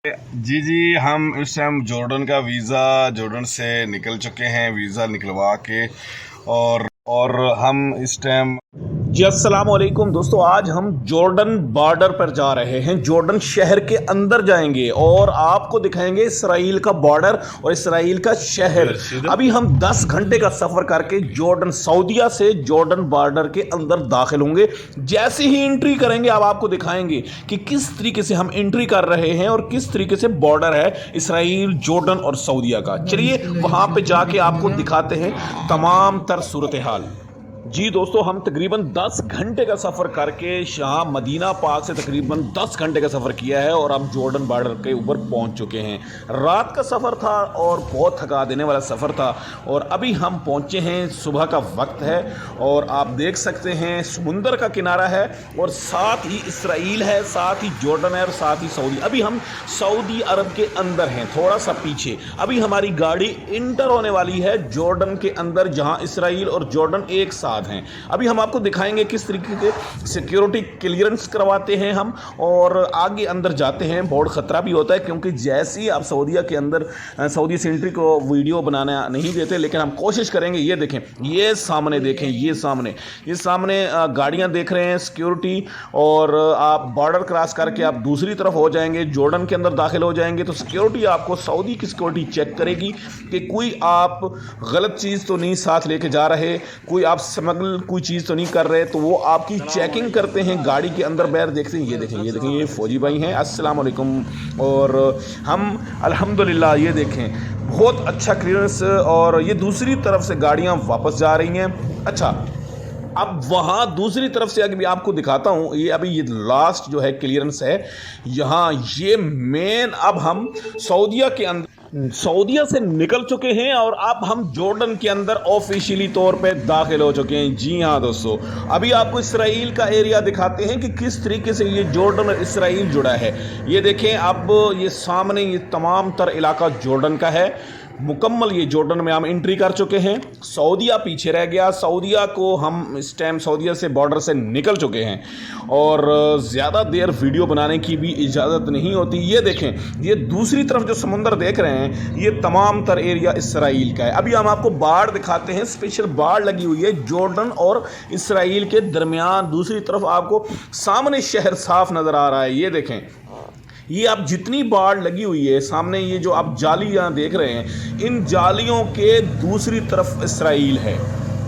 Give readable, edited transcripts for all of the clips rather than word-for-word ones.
जी जी, हम इस time Jordan का वीज़ा जॉर्डन से निकल चुके हैं, वीज़ा निकलवा के। और हम इस टाइम जी अस्सलाम वालेकुम दोस्तों, आज हम जॉर्डन बॉर्डर पर जा रहे हैं। जॉर्डन शहर के अंदर जाएंगे और आपको दिखाएंगे इसराइल का बॉर्डर और इसराइल का शहर। अभी हम 10 घंटे का सफ़र करके जॉर्डन सऊदीया से जॉर्डन बॉर्डर के अंदर दाखिल होंगे। जैसे ही एंट्री करेंगे अब आपको दिखाएंगे कि किस तरीके से हम एंट्री कर रहे हैं और किस तरीके से बॉर्डर है इसराइल, जॉर्डन और सऊदीया का। चलिए वहाँ पे जाके आपको दिखाते हैं तमाम तर सूरत हाल। जी दोस्तों, हम तकरीबन 10 घंटे का सफ़र करके शाह मदीना पाक से तकरीबन 10 घंटे का सफ़र किया है और हम जॉर्डन बॉर्डर के ऊपर पहुंच चुके हैं। रात का सफ़र था और बहुत थका देने वाला सफ़र था और अभी हम पहुंचे हैं, सुबह का वक्त है और आप देख सकते हैं समुंदर का किनारा है और साथ ही इसराइल है, साथ ही जॉर्डन है और साथ ही सऊदी। अभी हम सऊदी अरब के अंदर हैं, थोड़ा सा पीछे। अभी हमारी गाड़ी इंटर होने वाली है जॉर्डन के अंदर, जहां इसराइल और जॉर्डन एक साथ हैं। अभी हम आपको दिखाएंगे किस तरीके से सिक्योरिटी क्लियरेंस करवाते हैं हम और आगे अंदर जाते हैं। बहुत ख़तरा भी होता है क्योंकि जैसे ही आप सऊदीया के अंदर सऊदी से एंट्री को वीडियो बनाना नहीं देते, लेकिन हम कोशिश करेंगे। ये देखें, ये सामने देखें, ये सामने गाड़ियां देख रहे हैं सिक्योरिटी। और आप बॉर्डर क्रॉस करके आप दूसरी तरफ हो जाएंगे, जॉर्डन के अंदर दाखिल हो जाएंगे तो सिक्योरिटी आपको सऊदी की सिक्योरिटी चेक करेगी कि कोई आप गलत चीज़ तो नहीं साथ लेके जा रहे, कोई आप स्मगल कोई चीज़ तो नहीं कर रहे, तो वो आपकी चेकिंग करते हैं गाड़ी के अंदर बैठ। देखते हैं, ये देखें, ये फ़ौजी भाई हैं। अस्सलाम वालेकुम। और हम अल्हम्दुलिल्लाह, ये देखें, बहुत अच्छा क्लियरेंस। और ये दूसरी तरफ से गाड़ियाँ वापस जा रही हैं। अच्छा, अब वहाँ दूसरी तरफ से अभी आपको दिखाता हूँ। ये अभी ये लास्ट जो है क्लियरेंस है यहाँ, ये मेन। अब हम सऊदीया के अंदर सऊदीया से निकल चुके हैं और अब हम जॉर्डन के अंदर ऑफिशियली तौर पे दाखिल हो चुके हैं। जी हाँ दोस्तों, अभी आपको इसराइल का एरिया दिखाते हैं कि किस तरीके से ये जॉर्डन और इसराइल जुड़ा है। ये देखें, अब ये सामने ये तमाम तर इलाका जॉर्डन का है मुकम्मल। ये जॉर्डन में हम एंट्री कर चुके हैं, सऊदीया पीछे रह गया। सऊदीया को हम इस टाइम सऊदीया से बॉर्डर से निकल चुके हैं और ज़्यादा देर वीडियो बनाने की भी इजाज़त नहीं होती। ये देखें, ये दूसरी तरफ जो समुंदर देख रहे हैं, ये तमाम तर एरिया इसराइल का है। अभी हम आपको बाड़ दिखाते हैं, स्पेशल बाड़ लगी हुई है जॉर्डन और इसराइल के दरमियान। दूसरी तरफ आपको सामने शहर साफ नज़र आ रहा है। ये देखें, ये आप जितनी बाड़ लगी हुई है सामने, ये जो आप जालियाँ देख रहे हैं, इन जालियों के दूसरी तरफ इसराइल है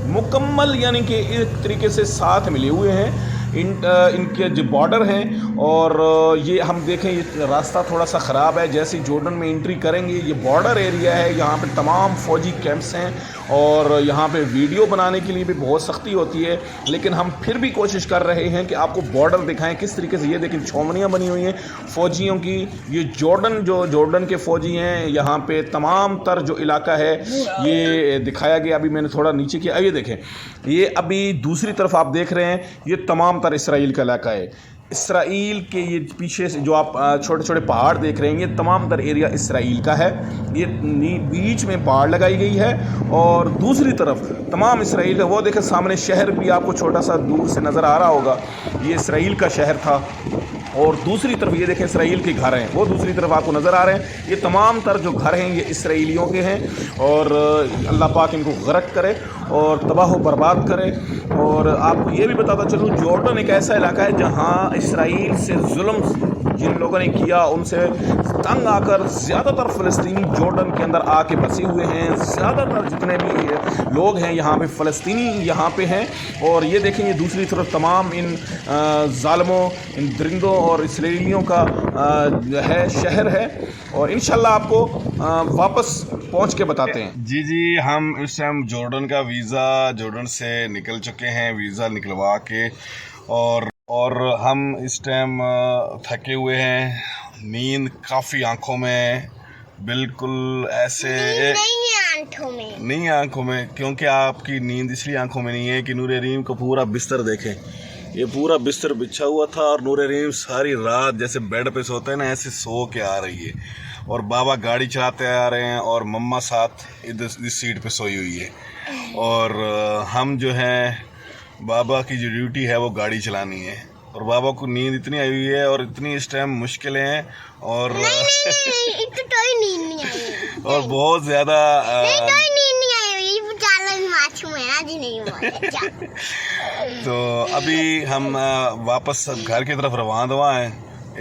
मुकम्मल, यानी कि एक तरीके से साथ मिले हुए हैं इनके जो बॉर्डर हैं। और ये हम देखें, ये रास्ता थोड़ा सा ख़राब है। जैसे ही जॉर्डन में एंट्री करेंगे, ये बॉर्डर एरिया है, यहाँ पे तमाम फ़ौजी कैंप्स हैं और यहाँ पे वीडियो बनाने के लिए भी बहुत सख्ती होती है, लेकिन हम फिर भी कोशिश कर रहे हैं कि आपको बॉर्डर दिखाएं किस तरीके से। ये देखें, छावनियाँ बनी हुई हैं फ़ौजियों की। ये जॉर्डन के फ़ौजी हैं। यहाँ पे तमाम तर जो इलाका है ये दिखाया गया। अभी मैंने थोड़ा नीचे किया। ये देखें, ये अभी दूसरी तरफ आप देख रहे हैं, ये तमाम तर इसराइल का इलाका है। इसराइल के ये पीछे से जो आप छोटे छोटे पहाड़ देख रहे हैं, ये तमाम तर एरिया इसराइल का है। ये बीच में पहाड़ लगाई गई है और दूसरी तरफ तमाम इसराइल का। वो देखें, सामने शहर भी आपको छोटा सा दूर से नज़र आ रहा होगा, ये इसराइल का शहर था। और दूसरी तरफ ये देखें, इसराइल के घर हैं, वो दूसरी तरफ आपको नज़र आ रहे हैं। ये तमाम तर जो घर हैं ये इसराइलियों के हैं और अल्लाह पाक इनको गर्क करे और तबाह बर्बाद करे। और आपको ये भी बताता चलूँ, जॉर्डन एक ऐसा इलाका है जहाँ इसराइल से जुल्म जिन लोगों ने किया, उनसे तंग आकर ज़्यादातर फ़लस्तीनी जॉर्डन के अंदर आके बसे हुए हैं। ज़्यादातर जितने भी लोग हैं यहाँ पे फ़लस्तीनी यहाँ पे हैं। और ये देखें, ये दूसरी तरफ तमाम इन ज़ालिमों, इन दरिंदों और इसराइलियों का है शहर है। और इंशाल्लाह आपको वापस पहुँच के बताते हैं। जी जी, हम इस टाइम जॉर्डन का वीज़ा जॉर्डन से निकल चुके हैं, वीज़ा निकलवा के। और हम इस टाइम थके हुए हैं, नींद काफ़ी आंखों में, बिल्कुल ऐसे नहीं आंखों में, क्योंकि आपकी नींद इसलिए आंखों में नहीं है कि नूर रीम का पूरा बिस्तर देखें। ये पूरा बिस्तर बिछा हुआ था और नूर रीम सारी रात जैसे बेड पे सोते हैं ना, ऐसे सो के आ रही है। और बाबा गाड़ी चलाते आ रहे हैं और मम्मा साथ इधर इस सीट पे सोई हुई है। और हम जो है, बाबा की जो ड्यूटी है वो गाड़ी चलानी है और बाबा को नींद इतनी आई हुई है और इतनी इस टाइम मुश्किलें हैं और नहीं, नींद नहीं आई और बहुत ज़्यादा तो अभी हम वापस सब घर की तरफ रवाना हैं।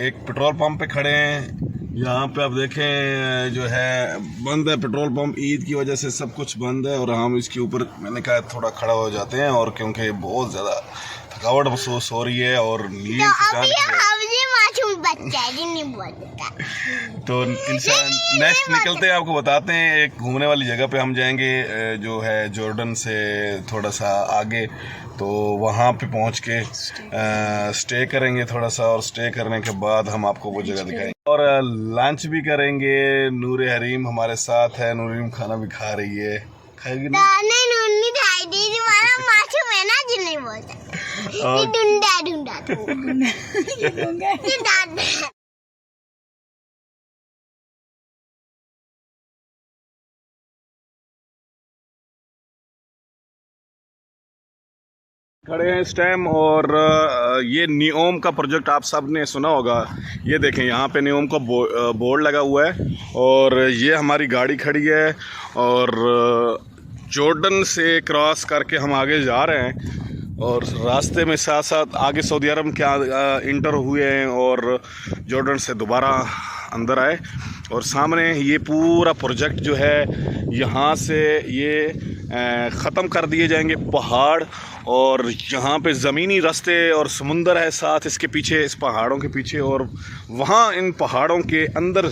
एक पेट्रोल पंप पे खड़े हैं। यहाँ पे आप देखें जो है बंद है पेट्रोल पंप, ईद की वजह से सब कुछ बंद है और हम इसके ऊपर मैंने कहा थोड़ा खड़ा हो जाते हैं और क्योंकि बहुत ज़्यादा थकावट महसूस हो रही है और नींद तो इंसान नेक्स्ट निकलते हैं आपको बताते हैं। एक घूमने वाली जगह पे हम जाएंगे जो है जॉर्डन से थोड़ा सा आगे, तो वहाँ पे पहुँच के स्टे करेंगे थोड़ा सा और स्टे करने के बाद हम आपको वो जगह दिखाएंगे और लंच भी करेंगे। नूर हरीम हमारे साथ है, नूर हरीम खाना भी खा रही है, खाएगी ना? खड़े हैं इस टाइम और ये नियोम का प्रोजेक्ट आप सब ने सुना होगा। ये देखें यहाँ पे नियोम का बोर्ड लगा हुआ है और ये हमारी गाड़ी खड़ी है और जॉर्डन से क्रॉस करके हम आगे जा रहे हैं और रास्ते में साथ साथ आगे सऊदी अरब के इंटर हुए हैं और जॉर्डन से दोबारा अंदर आए और सामने ये पूरा प्रोजेक्ट जो है यहाँ से ये ख़त्म कर दिए जाएंगे पहाड़ और यहाँ पे ज़मीनी रास्ते और समुंदर है साथ इसके पीछे, इस पहाड़ों के पीछे और वहाँ इन पहाड़ों के अंदर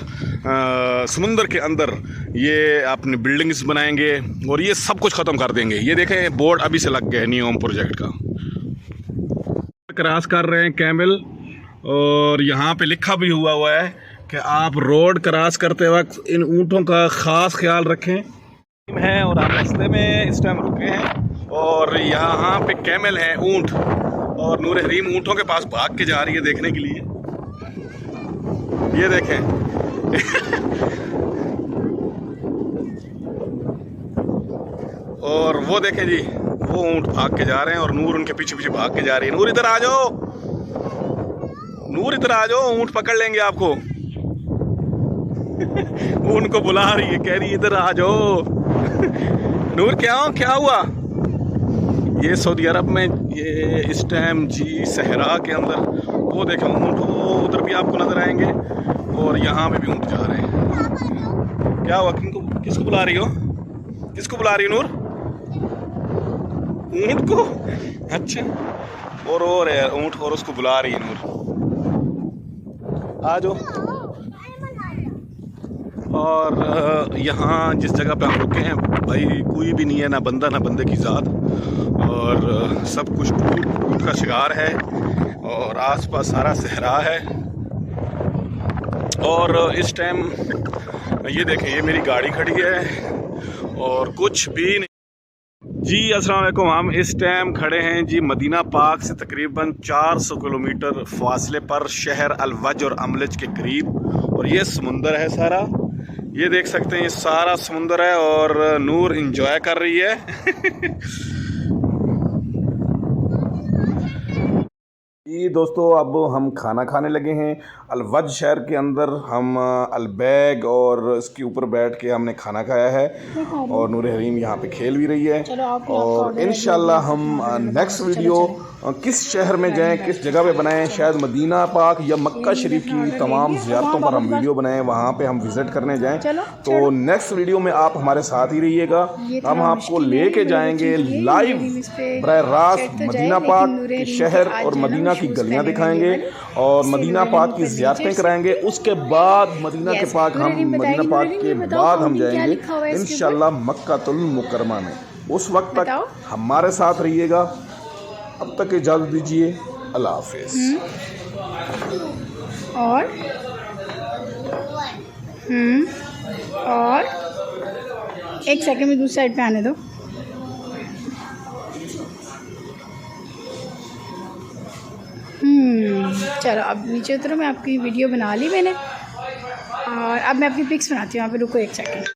समुंदर के अंदर ये अपनी बिल्डिंग्स बनाएंगे और ये सब कुछ ख़त्म कर देंगे। ये देखें बोर्ड अभी से लग गया है नियोम प्रोजेक्ट का। क्रॉस कर रहे हैं कैमल और यहाँ पे लिखा भी हुआ है कि आप रोड क्रॉस करते वक्त इन ऊँटों का ख़ास ख्याल रखें है और आप रास्ते में इस टाइम रुके हैं और यहाँ पे कैमल है, ऊँट, और नूर हरीम ऊँटों के पास भाग के जा रही है देखने के लिए। ये देखें और वो देखें जी, वो ऊँट भाग के जा रहे हैं और नूर उनके पीछे पीछे भाग के जा रही है। नूर इधर आ जाओ, नूर इधर आ जाओ, ऊँट पकड़ लेंगे आपको। वो उनको बुला रही है, कह रही है इधर आ जाओ। नूर क्या हुआ? ये सऊदी अरब में ये इस टाइम जी सहरा के अंदर वो देखें ऊँट, वो उधर भी आपको नजर आएंगे और यहाँ पे भी ऊँट जा रहे हैं। क्या हुआ? किसको बुला रही हो? किसको बुला रही हो नूर? ऊँट को? अच्छा, और है ऊँट और उसको बुला रही है नूर। आ जाओ। और यहाँ जिस जगह पे हम रुके हैं भाई कोई भी नहीं है, ना बंदा ना बंदे की ज़ात और सब कुछ टूट का शिकार है और आसपास सारा सहरा है। और इस टाइम ये देखें ये मेरी गाड़ी खड़ी है और कुछ भी नहीं जी। अस्सलाम वालेकुम। हम इस टाइम खड़े हैं जी मदीना पाक से तकरीबन 400 किलोमीटर फासले पर शहर अलवज और अमलज के करीब और ये समुंदर है सारा, ये देख सकते हैं ये सारा समुंदर है और नूर एंजॉय कर रही है। जी दोस्तों अब हम खाना खाने लगे हैं अलवज शहर के अंदर। हम अलबैग और इसके ऊपर बैठ के हमने खाना खाया है और नूर हरीम यहाँ पे खेल भी रही है और इंशाल्लाह हम नेक्स्ट वीडियो किस शहर में जाएं, किस जगह पे बनाएं, शायद मदीना पाक या मक्का शरीफ की तमाम ज़ियारतों पर हम वीडियो बनाएं, वहाँ पे हम विज़िट करने जाएं। तो नेक्स्ट वीडियो में आप हमारे साथ ही रहिएगा। हम आपको लेके जाएंगे लाइव बराह रास्त मदीना पाक के शहर और मदीना की गलियाँ दिखाएंगे और मदीना पाक की ज़ियारतें कराएंगे। उसके बाद मदीना पाक के बाद हम जाएंगे इंशाल्लाह मक्कातुल मुकर्रमा में। उस वक्त तक हमारे साथ रहिएगा। अब तक इजाज़त दीजिए, अल्लाह हाफिज़। और एक सेकंड में दूसरी साइड पे आने दो। चलो अब नीचे उतरो, मैं आपकी वीडियो बना ली मैंने और अब मैं आपकी पिक्स बनाती हूँ। यहाँ पे रुको एक सेकंड।